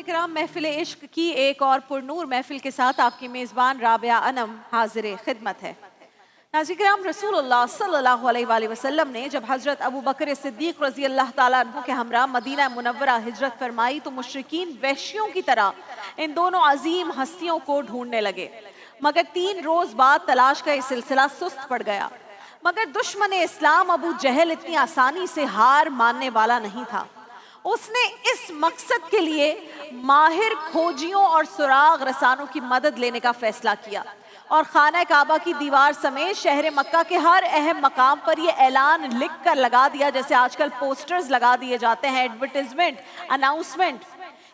کرام، محفل عشق کی ایک اور پرنور محفل کے ساتھ آپ کی میزبان رابعہ انم حاضر خدمت ہے۔ ناظرین کرام، رسول اللہ صلی اللہ علیہ وآلہ وسلم نے جب حضرت ابو بکر صدیق رضی اللہ تعالیٰ عنہ کے ہمراہ مدینہ منورہ ہجرت فرمائی تو مشرکین وحشیوں کی طرح ان دونوں عظیم ہستیوں کو ڈھونڈنے لگے، مگر 3 روز بعد تلاش کا یہ سلسلہ سست پڑ گیا۔ مگر دشمن اسلام ابو جہل اتنی آسانی سے ہار ماننے والا نہیں تھا۔ اس نے اس مقصد کے لیے ماہر کھوجیوں اور سراغ رسانوں کی مدد لینے کا فیصلہ کیا اور خانہ کعبہ کی دیوار سمیت شہر مکہ کے ہر اہم مقام پر یہ اعلان لکھ کر لگا دیا، جیسے آج کل پوسٹرز لگا دیے جاتے ہیں، ایڈورٹائزمنٹ، اناؤنسمنٹ،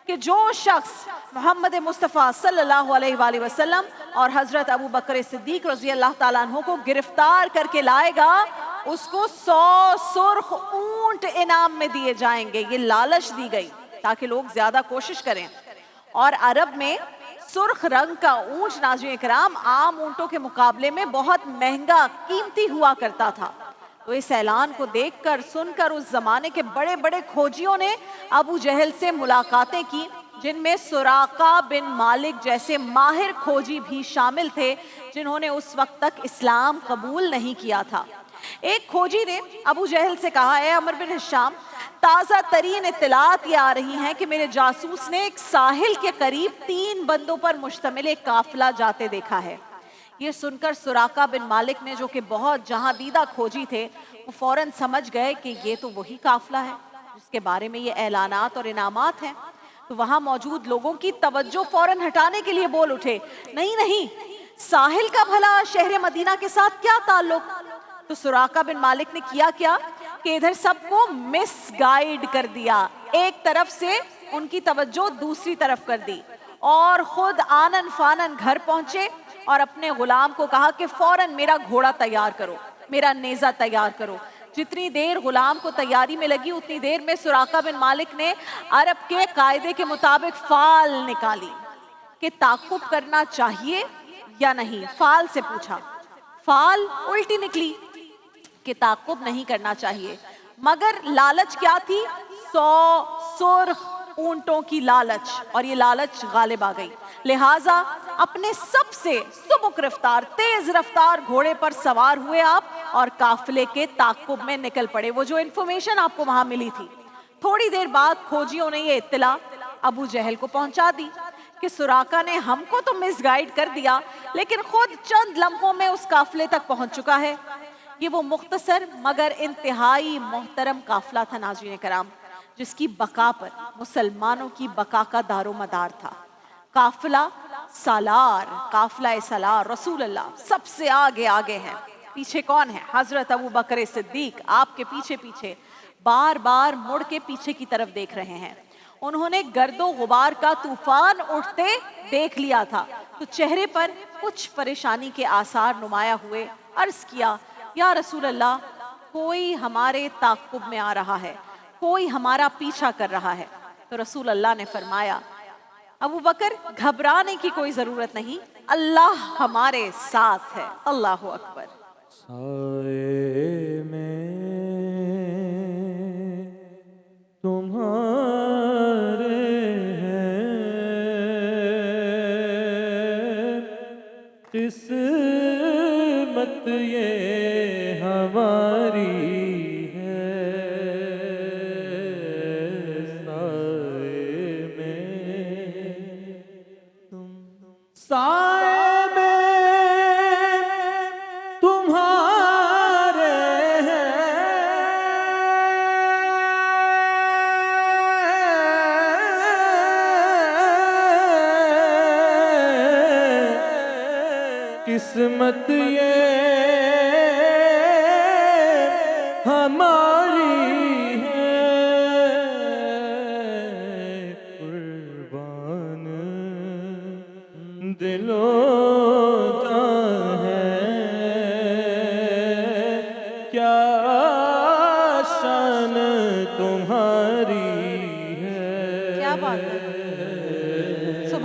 کہ جو شخص محمد مصطفیٰ صلی اللہ علیہ وآلہ وسلم اور حضرت ابو بکر صدیق رضی اللہ تعالیٰ عنہ کو گرفتار کر کے لائے گا، اس کو 100 سرخ اونٹ انعام میں دیے جائیں گے۔ یہ لالچ دی گئی تاکہ لوگ زیادہ کوشش کریں۔ اور عرب میں سرخ رنگ کا اونٹ ناظرین کرام عام اونٹوں کے مقابلے میں بہت مہنگا قیمتی ہوا کرتا تھا۔ تو اس اعلان کو دیکھ کر سن کر اس زمانے کے بڑے بڑے کھوجیوں نے ابو جہل سے ملاقاتیں کی، جن میں سراقہ بن مالک جیسے ماہر کھوجی بھی شامل تھے، جنہوں نے اس وقت تک اسلام قبول نہیں کیا تھا۔ ایک کھوجی نے ابو جہل سے کہا، اے عمر بن ہشام، تازہ ترین اطلاعات یہ آ رہی ہیں کہ میرے جاسوس نے ایک ساحل کے قریب 3 بندوں پر مشتمل ایک قافلہ جاتے دیکھا ہے۔ یہ سن کر سراقہ بن مالک نے، جو کہ بہت جہاں دیدہ کھوجی تھے، وہ فوراً سمجھ گئے کہ یہ تو وہی قافلہ ہے جس کے بارے میں یہ اعلانات اور انعامات ہیں۔ تو وہاں موجود لوگوں کی توجہ فوراً ہٹانے کے لیے بول اٹھے، نہیں نہیں، ساحل کا بھلا شہر مدینہ کے ساتھ کیا تعلق؟ تو سراقہ بن مالک نے کیا کہ ادھر سب کو مس گائیڈ کر دیا، ایک طرف سے ان کی توجہ دوسری طرف کر دی، اور خود آنن فانن گھر پہنچے اور اپنے غلام کو کہا کہ فوراً میرا گھوڑا تیار کرو، میرا نیزہ تیار کرو۔ جتنی دیر غلام کو تیاری میں لگی، اتنی دیر میں سراقہ بن مالک نے عرب کے قاعدے کے مطابق فال نکالی کہ تعقب کرنا چاہیے یا نہیں۔ فال سے پوچھا، فال الٹی نکلی کہ تعقب نہیں کرنا چاہیے، مگر لالچ کیا تھی؟ 100 سرخ اونٹوں کی لالچ، اور یہ لالچ غالب آ گئی۔ لہٰذا اپنے سب سے سبک رفتار، تیز رفتار گھوڑے پر سوار ہوئے آپ اور قافلے کے تعقب میں نکل پڑے۔ وہ جو انفارمیشن آپ کو وہاں ملی تھی، تھوڑی دیر بعد کھوجیوں نے یہ اطلاع ابو جہل کو پہنچا دی کہ سراقہ نے ہم کو تو مس گائیڈ کر دیا، لیکن خود چند لمحوں میں اس قافلے تک پہنچ چکا ہے۔ یہ وہ مختصر مگر انتہائی محترم قافلہ تھا ناظرین کرام، جس کی بقا پر مسلمانوں کی بقا کا دار و مدار تھا۔ قافلہ سالار، قافلہ سالار، رسول اللہ سب سے آگے آگے ہیں۔ پیچھے کون ہے؟ حضرت ابو بکر صدیق آپ کے پیچھے پیچھے بار بار مڑ کے پیچھے کی طرف دیکھ رہے ہیں۔ انہوں نے گرد و غبار کا طوفان اٹھتے دیکھ لیا تھا، تو چہرے پر کچھ پریشانی کے آثار نمایاں ہوئے۔ عرض کیا، یا رسول اللہ، کوئی ہمارے تعقب میں آ رہا ہے، کوئی ہمارا پیچھا کر رہا ہے۔ تو رسول اللہ نے فرمایا، ابو بکر گھبرانے کی کوئی ضرورت نہیں، اللہ ہمارے ساتھ ہے۔ اللہ اکبر۔ سائے میں تمہارے ہیں، قسمت یہ ہماری ہے، سائے میں سائے میں تمہارے ہیں، قسمت یہ ہماری ہے، قربان دل و جاں ہے، کیا شان تمہاری ہے۔ کیا بات ہے،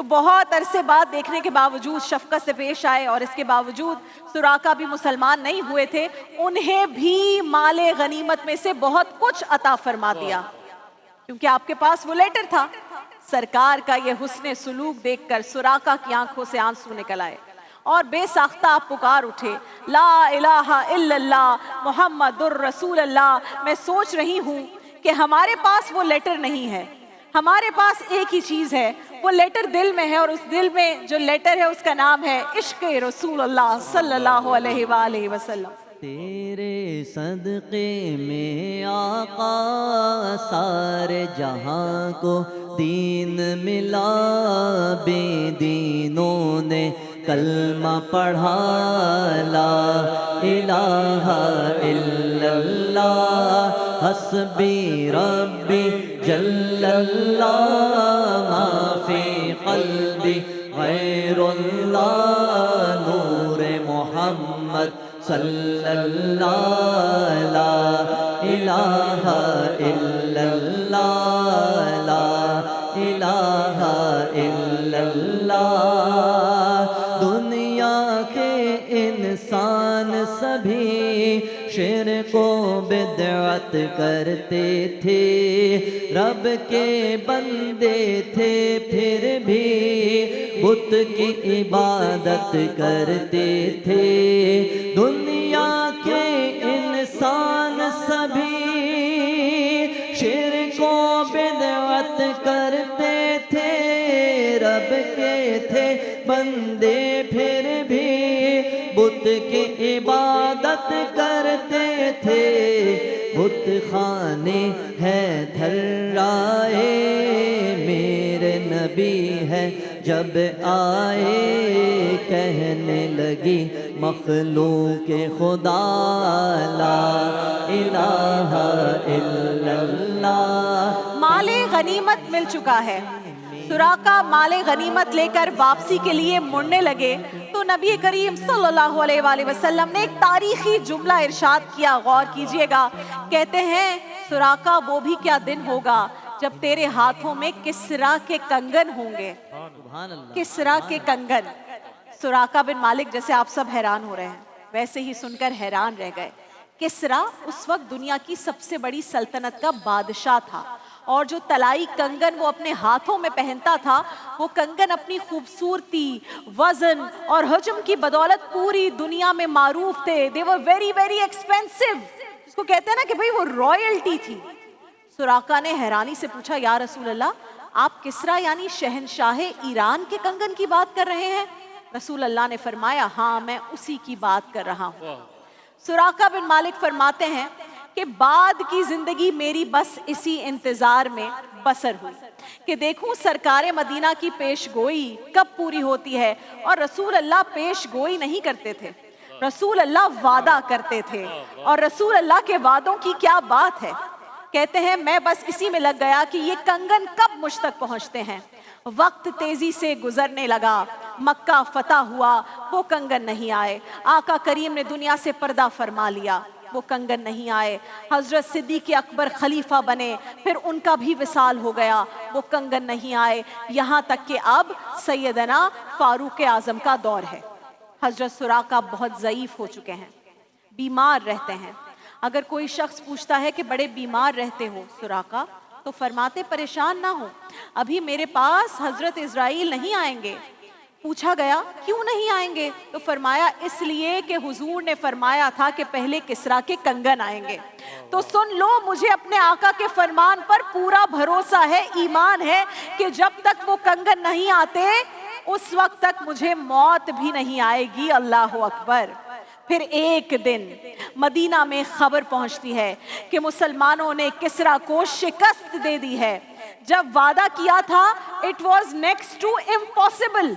تو بہت عرصے بعد دیکھنے کے باوجود شفقت سے پیش آئے، اور اس کے باوجود سراقہ بھی مسلمان نہیں ہوئے تھے، انہیں بھی مال غنیمت میں سے بہت کچھ عطا فرما دیا، کیونکہ آپ کے پاس وہ لیٹر تھا۔ سرکار کا یہ حسن سلوک دیکھ کر سراقہ کی آنکھوں سے آنسو نکل آئے اور بے ساختہ آپ پکار اٹھے، لا الہ الا اللہ محمد الرسول اللہ۔ میں سوچ رہی ہوں کہ ہمارے پاس وہ لیٹر نہیں ہے، ہمارے پاس ایک ہی چیز ہے، وہ لیٹر دل میں ہے، اور اس دل میں جو لیٹر ہے اس کا نام ہے عشق رسول اللہ صلی اللہ علیہ وآلہ وسلم۔ تیرے صدقے میں آقا سارے جہاں کو دین ملا، بے دینوں نے کلمہ پڑھا، لا الہ الا اللہ حسبی ربی جل اللہ، ما فی قلبی غیر اللہ، نور محمد صلی اللہ، لا الہ الا اللہ، لا الہ الا اللہ۔ دنیا کے انسان سبھی شرک و بدعت کرتے تھے، رب کے بندے تھے پھر بھی بت کی عبادت کرتے تھے۔ دنیا کے انسان سبھی شرک و بدعت کرتے تھے، رب کے تھے بندے پھر بھی بت کی عبادت کرتے تھے۔ بت خانے ہے دھرائے میرے نبی ہے جب آئے، کہنے لگی مخلوق خدا، لا الہ الا اللہ۔ مال غنیمت مل چکا ہے، سراقہ مال غنیمت لے کر واپسی کے لیے مڑنے لگے تو نبی کریم صلی اللہ علیہ وآلہ وسلم نے ایک تاریخی جملہ ارشاد کیا، غور کیجئے گا۔ کہتے ہیں سراقہ وہ بھی کیا دن ہوگا جب تیرے ہاتھوں میں کسرا کے کنگن ہوں گے۔ کسرا کے کنگن۔ سراقہ بن مالک جیسے آپ سب حیران ہو رہے ہیں ویسے ہی سن کر حیران رہ گئے۔ کسرا اس وقت دنیا کی سب سے بڑی سلطنت کا بادشاہ تھا، اور جو طلائی کنگن وہ اپنے ہاتھوں میں پہنتا تھا، وہ کنگن اپنی خوبصورتی، وزن اور حجم کی بدولت پوری دنیا میں معروف تھے۔ they were very very expensive، اس کو کہتے ہیں نا کہ بھئی وہ رائلٹی تھی۔ سراقہ نے حیرانی سے پوچھا، یا رسول اللہ آپ کسرا یعنی شہنشاہ ایران کے کنگن کی بات کر رہے ہیں؟ رسول اللہ نے فرمایا، ہاں میں اسی کی بات کر رہا ہوں۔ سراقہ بن مالک فرماتے ہیں کہ بعد کی زندگی میری بس اسی انتظار میں بسر ہوئی کہ دیکھوں سرکار مدینہ کی پیش گوئی کب پوری ہوتی ہے، اور رسول اللہ پیش گوئی نہیں کرتے تھے، رسول اللہ وعدہ کرتے تھے، اور رسول اللہ کے وعدوں کی کیا بات ہے۔ کہتے ہیں میں بس اسی میں لگ گیا کہ یہ کنگن کب مجھ تک پہنچتے ہیں۔ وقت تیزی سے گزرنے لگا، مکہ فتح ہوا، وہ کنگن نہیں آئے۔ آقا کریم نے دنیا سے پردہ فرما لیا، وہ کنگن نہیں آئے۔ حضرت صدیق اکبر خلیفہ بنے، پھر ان کا بھی وصال ہو گیا، وہ کنگن نہیں آئے، یہاں تک کہ اب سیدنا فاروق اعظم کا دور ہے۔ حضرت سراقہ بہت ضعیف ہو چکے ہیں، بیمار رہتے ہیں۔ اگر کوئی شخص پوچھتا ہے کہ بڑے بیمار رہتے ہو سراقہ، تو فرماتے پریشان نہ ہو، ابھی میرے پاس حضرت اسرائیل نہیں آئیں گے۔ پوچھا گیا کیوں نہیں آئیں گے؟ تو فرمایا اس لیے کہ حضور نے فرمایا تھا کہ پہلے کسرا کے کنگن آئیں گے۔ تو سن لو، مجھے اپنے آقا کے فرمان پر پورا بھروسہ ہے، ایمان ہے کہ جب تک وہ کنگن نہیں آتے اس وقت تک مجھے موت بھی نہیں آئے گی۔ اللہ اکبر۔ پھر ایک دن مدینہ میں خبر پہنچتی ہے کہ مسلمانوں نے کسرا کو شکست دے دی ہے۔ جب وعدہ کیا تھا it was next to impossible،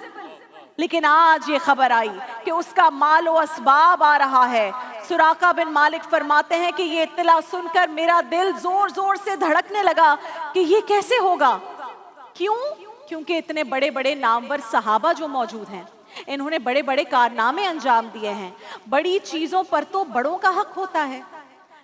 لیکن آج یہ خبر آئی کہ اس کا مال و اسباب آ رہا ہے۔ سراقہ بن مالک فرماتے ہیں کہ یہ اطلاع سن کر میرا دل زور زور سے دھڑکنے لگا کہ یہ کیسے ہوگا۔ کیوں؟ کیونکہ اتنے بڑے بڑے نامور صحابہ جو موجود ہیں، انہوں نے بڑے بڑے کارنامے انجام دیے ہیں۔ بڑی چیزوں پر تو بڑوں کا حق ہوتا ہے،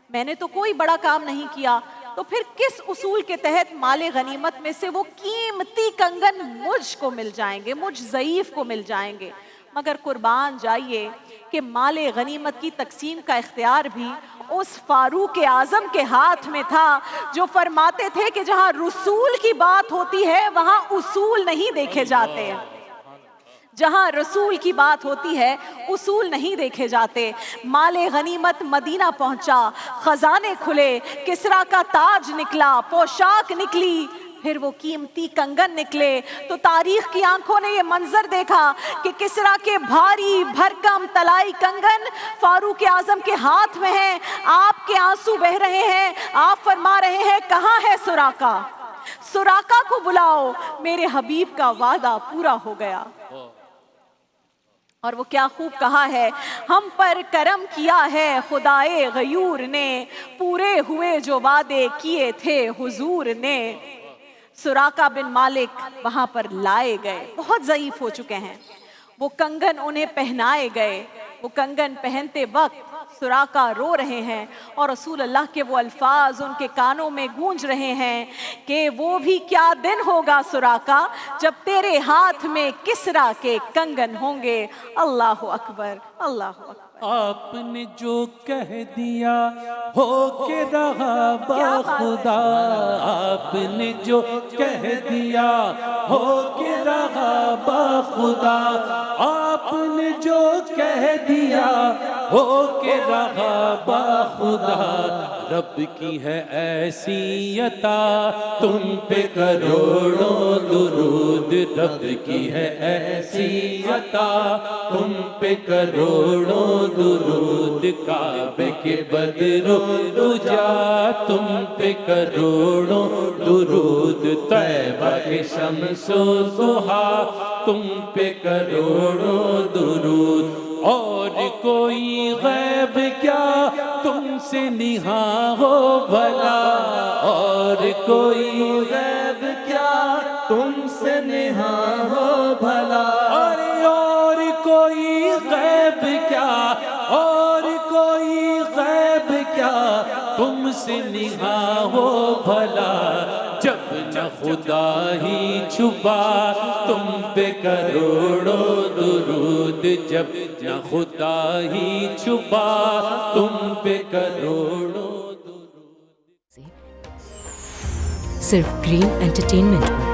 میں نے تو کوئی بڑا کام نہیں کیا۔ تو تو پھر کس اصول کے تحت مال غنیمت میں سے وہ قیمتی کنگن مجھ کو مل جائیں گے، مجھ ضعیف کو مل جائیں گے؟ مگر قربان جائیے کہ مال غنیمت کی تقسیم کا اختیار بھی اس فاروق اعظم کے ہاتھ میں تھا، جو فرماتے تھے کہ جہاں رسول کی بات ہوتی ہے وہاں اصول نہیں دیکھے جاتے، جہاں رسول کی بات ہوتی ہے اصول نہیں دیکھے جاتے۔ مال غنیمت مدینہ پہنچا، خزانے کھلے، کسریٰ کا تاج نکلا، پوشاک نکلی، پھر وہ قیمتی کنگن نکلے، تو تاریخ کی آنکھوں نے یہ منظر دیکھا کہ کسریٰ کے بھاری بھرکم طلائی کنگن فاروق اعظم کے ہاتھ میں ہیں، آپ کے آنسو بہ رہے ہیں، آپ فرما رہے ہیں کہاں ہے سراقہ؟ سراقہ کو بلاؤ، میرے حبیب کا وعدہ پورا ہو گیا۔ اور وہ کیا خوب کہا ہے، ہم پر کرم کیا ہے خدائے غیور نے، پورے ہوئے جو وعدے کیے تھے حضور نے۔ سراقہ بن مالک وہاں پر لائے گئے، بہت ضعیف ہو چکے ہیں، وہ کنگن انہیں پہنائے گئے، وہ کنگن پہنتے وقت سراقہ رو رہے ہیں، اور رسول اللہ کے وہ الفاظ ان کے کانوں میں گونج رہے ہیں کہ وہ بھی کیا دن ہوگا سراقہ جب تیرے ہاتھ میں کسریٰ کے کنگن ہوں گے۔ اللہ اکبر، اللہ اکبر۔ آپ نے جو کہہ دیا ہو کے رہا بخدا، آپ نے جو کہہ دیا ہو کے رہا بخدا، آپ نے جو کہہ دیا ہو کے رہا بخدا، رب کی ہے ایسی عطا تم پہ کروڑوں درود، رب کی ہے ایسی عطا تم پہ کروڑوں درود، کعبے کے بدر و دجا تم پہ کروڑوں درود، طیبہ کے شمس و ضحیٰ تم پہ کروڑوں درود، اور کوئی غیب کیا تم سے نہاں ہو بھلا، اور کوئی غیب کیا تم سے نہاں ہو بھلا، اور کوئی غیب کیا، اور کوئی غیب کیا تم سے نہاں ہو بھلا، جب نہ خدا ہی چھپا تم پہ کروڑوں درود، جب نہ خدا ہی چھپا تم پہ کروڑوں درود۔ صرف گرین انٹرٹینمنٹ میں